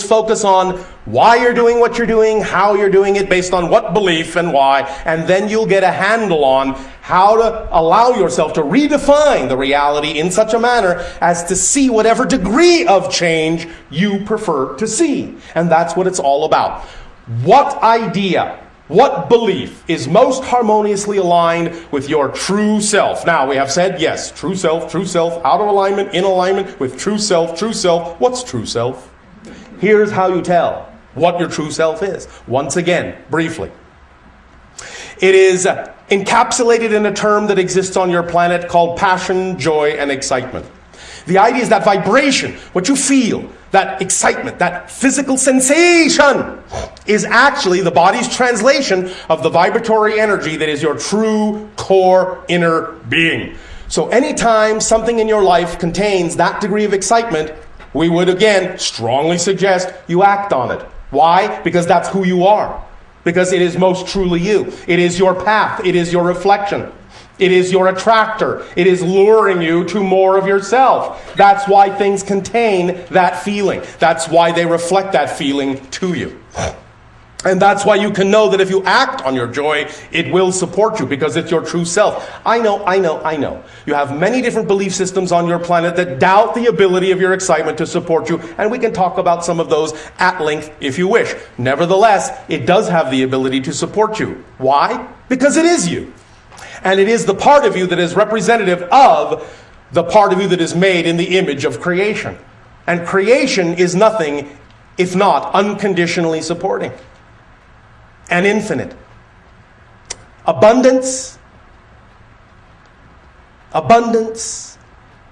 focus on why you're doing what you're doing, how you're doing it, based on what belief and why, and then you'll get a handle on how to allow yourself to redefine the reality in such a manner as to see whatever degree of change you prefer to see. And that's what it's all about. What idea, what belief is most harmoniously aligned with your true self? Now, we have said, yes, true self, out of alignment, in alignment with true self, true self. What's true self? Here's how you tell what your true self is. Once again, briefly. It is encapsulated in a term that exists on your planet called passion, joy, and excitement. The idea is that vibration, what you feel, that excitement, that physical sensation, is actually the body's translation of the vibratory energy that is your true core inner being. So anytime something in your life contains that degree of excitement, we would again strongly suggest you act on it. Why? Because that's who you are. Because it is most truly you. It is your path. It is your reflection. It is your attractor. It is luring you to more of yourself. That's why things contain that feeling. That's why they reflect that feeling to you. And that's why you can know that if you act on your joy, it will support you because it's your true self. I know. You have many different belief systems on your planet that doubt the ability of your excitement to support you, and we can talk about some of those at length if you wish. Nevertheless, it does have the ability to support you. Why? Because it is you. And it is the part of you that is representative of the part of you that is made in the image of creation. And creation is nothing if not unconditionally supporting. And infinite. Abundance. Abundance.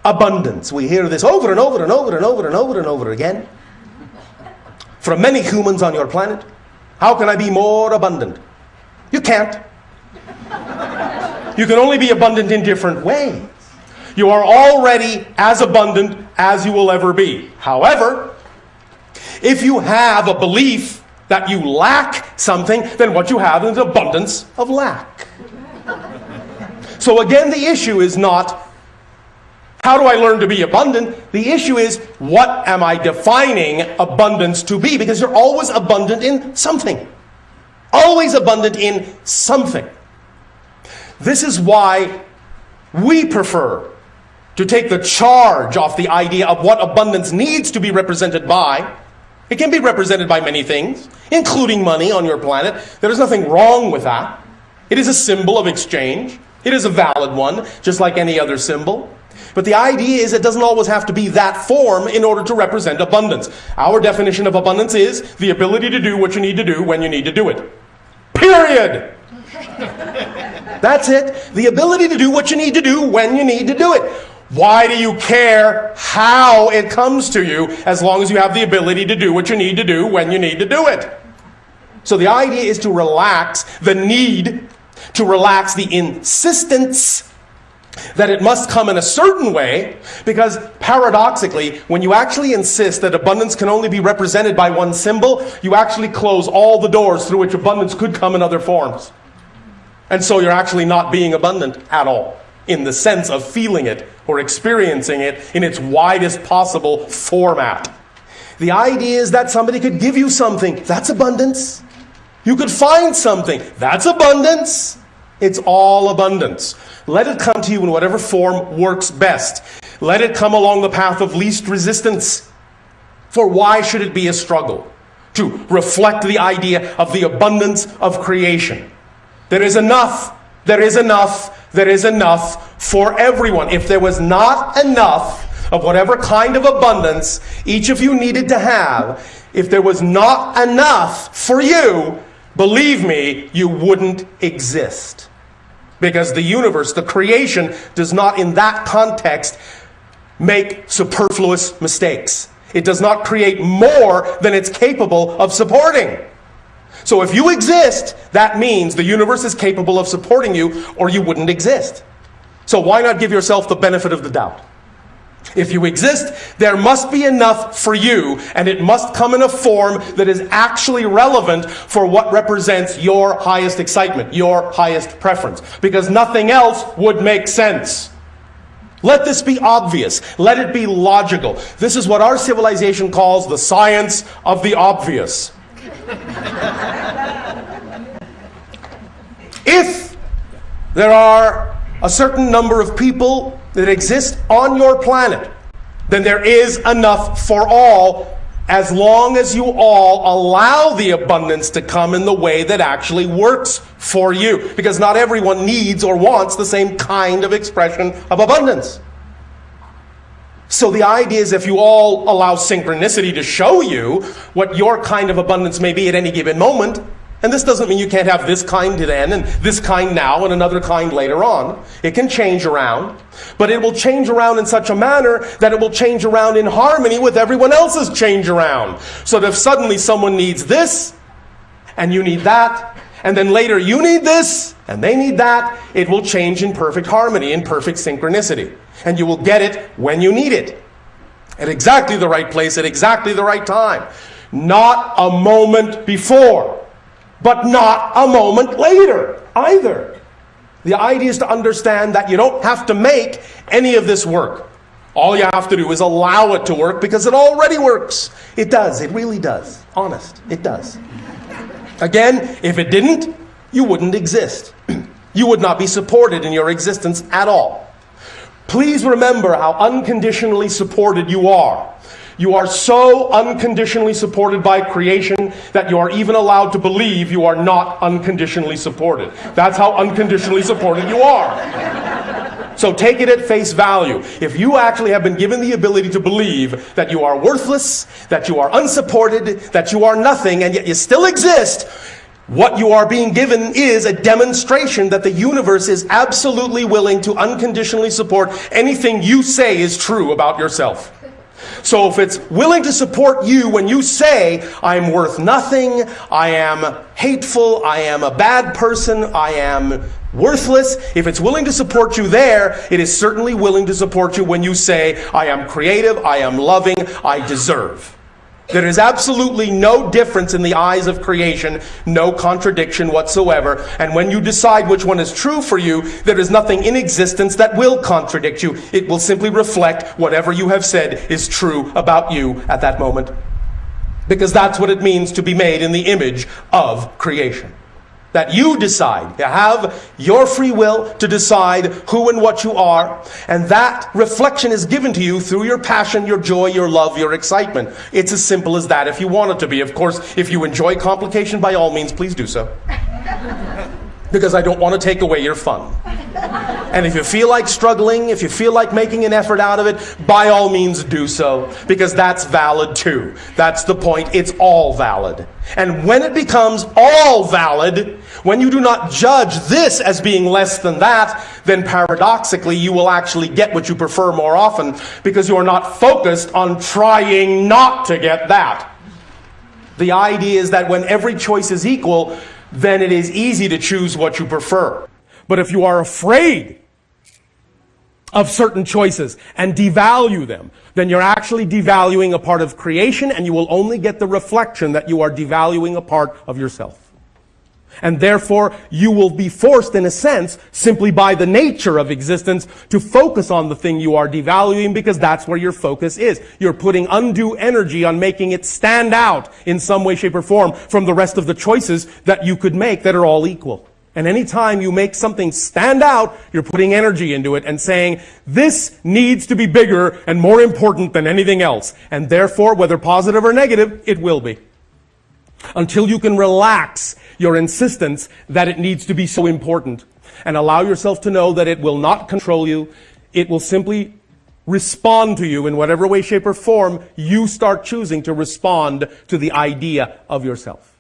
Abundance. We hear this over and over and over and over and over and over again. From many humans on your planet. How can I be more abundant? You can't. You can only be abundant in different ways. You are already as abundant as you will ever be. However, if you have a belief that you lack something, then what you have is an abundance of lack. So again, the issue is not, how do I learn to be abundant? The issue is, what am I defining abundance to be? Because you're always abundant in something. Always abundant in something. This is why we prefer to take the charge off the idea of what abundance needs to be represented by. It can be represented by many things, including money on your planet. There is nothing wrong with that. It is a symbol of exchange. It is a valid one, just like any other symbol. But the idea is it doesn't always have to be that form in order to represent abundance. Our definition of abundance is the ability to do what you need to do when you need to do it. Period. That's it. The ability to do what you need to do when you need to do it. Why do you care how it comes to you as long as you have the ability to do what you need to do when you need to do it? So the idea is to relax the need, to relax the insistence that it must come in a certain way, because paradoxically, when you actually insist that abundance can only be represented by one symbol, you actually close all the doors through which abundance could come in other forms. And so you're actually not being abundant at all, in the sense of feeling it or experiencing it in its widest possible format. The idea is that somebody could give you something. That's abundance. You could find something. That's abundance. It's all abundance. Let it come to you in whatever form works best. Let it come along the path of least resistance. For why should it be a struggle? To reflect the idea of the abundance of creation. There is enough. There is enough. There is enough for everyone. If there was not enough of whatever kind of abundance each of you needed to have, if there was not enough for you, believe me, you wouldn't exist. Because the universe, the creation, does not in that context make superfluous mistakes. It does not create more than it's capable of supporting. So if you exist, that means the universe is capable of supporting you, or you wouldn't exist. So why not give yourself the benefit of the doubt? If you exist, there must be enough for you, and it must come in a form that is actually relevant for what represents your highest excitement, your highest preference. Because nothing else would make sense. Let this be obvious. Let it be logical. This is what our civilization calls the science of the obvious. If there are a certain number of people that exist on your planet, then there is enough for all, as long as you all allow the abundance to come in the way that actually works for you. Because not everyone needs or wants the same kind of expression of abundance. So the idea is, if you all allow synchronicity to show you what your kind of abundance may be at any given moment, and this doesn't mean you can't have this kind then, and this kind now, and another kind later on. It can change around, but it will change around in such a manner that it will change around in harmony with everyone else's change around. So that if suddenly someone needs this, and you need that, and then later you need this, and they need that, it will change in perfect harmony, in perfect synchronicity. And you will get it when you need it. At exactly the right place, at exactly the right time. Not a moment before. But not a moment later either. The idea is to understand that you don't have to make any of this work. All you have to do is allow it to work, because it already works. It does. It really does. Honest. It does. Again, if it didn't, you wouldn't exist. You would not be supported in your existence at all. Please remember how unconditionally supported you are. You are so unconditionally supported by creation that you are even allowed to believe you are not unconditionally supported. That's how unconditionally supported you are. So take it at face value. If you actually have been given the ability to believe that you are worthless, that you are unsupported, that you are nothing, and yet you still exist, what you are being given is a demonstration that the universe is absolutely willing to unconditionally support anything you say is true about yourself. So if it's willing to support you when you say, I'm worth nothing, I am hateful, I am a bad person, I am worthless, if it's willing to support you there, it is certainly willing to support you when you say, I am creative, I am loving, I deserve. There is absolutely no difference in the eyes of creation, no contradiction whatsoever. And when you decide which one is true for you, there is nothing in existence that will contradict you. It will simply reflect whatever you have said is true about you at that moment. Because that's what it means to be made in the image of creation. That you decide, you have your free will to decide who and what you are, and that reflection is given to you through your passion, your joy, your love, your excitement. It's as simple as that if you want it to be. Of course, if you enjoy complication, by all means, please do so. Because I don't want to take away your fun. And if you feel like struggling, if you feel like making an effort out of it, by all means do so. Because that's valid too. That's the point. It's all valid. And when it becomes all valid, when you do not judge this as being less than that, then paradoxically you will actually get what you prefer more often, because you are not focused on trying not to get that. The idea is that when every choice is equal, then it is easy to choose what you prefer. But if you are afraid of certain choices and devalue them, then you're actually devaluing a part of creation, and you will only get the reflection that you are devaluing a part of yourself. And therefore, you will be forced, in a sense, simply by the nature of existence, to focus on the thing you are devaluing, because that's where your focus is. You're putting undue energy on making it stand out in some way, shape, or form from the rest of the choices that you could make that are all equal. And any time you make something stand out, you're putting energy into it and saying, this needs to be bigger and more important than anything else. And therefore, whether positive or negative, it will be. Until you can relax your insistence that it needs to be so important and allow yourself to know that it will not control you, it will simply respond to you in whatever way, shape, or form you start choosing to respond to the idea of yourself.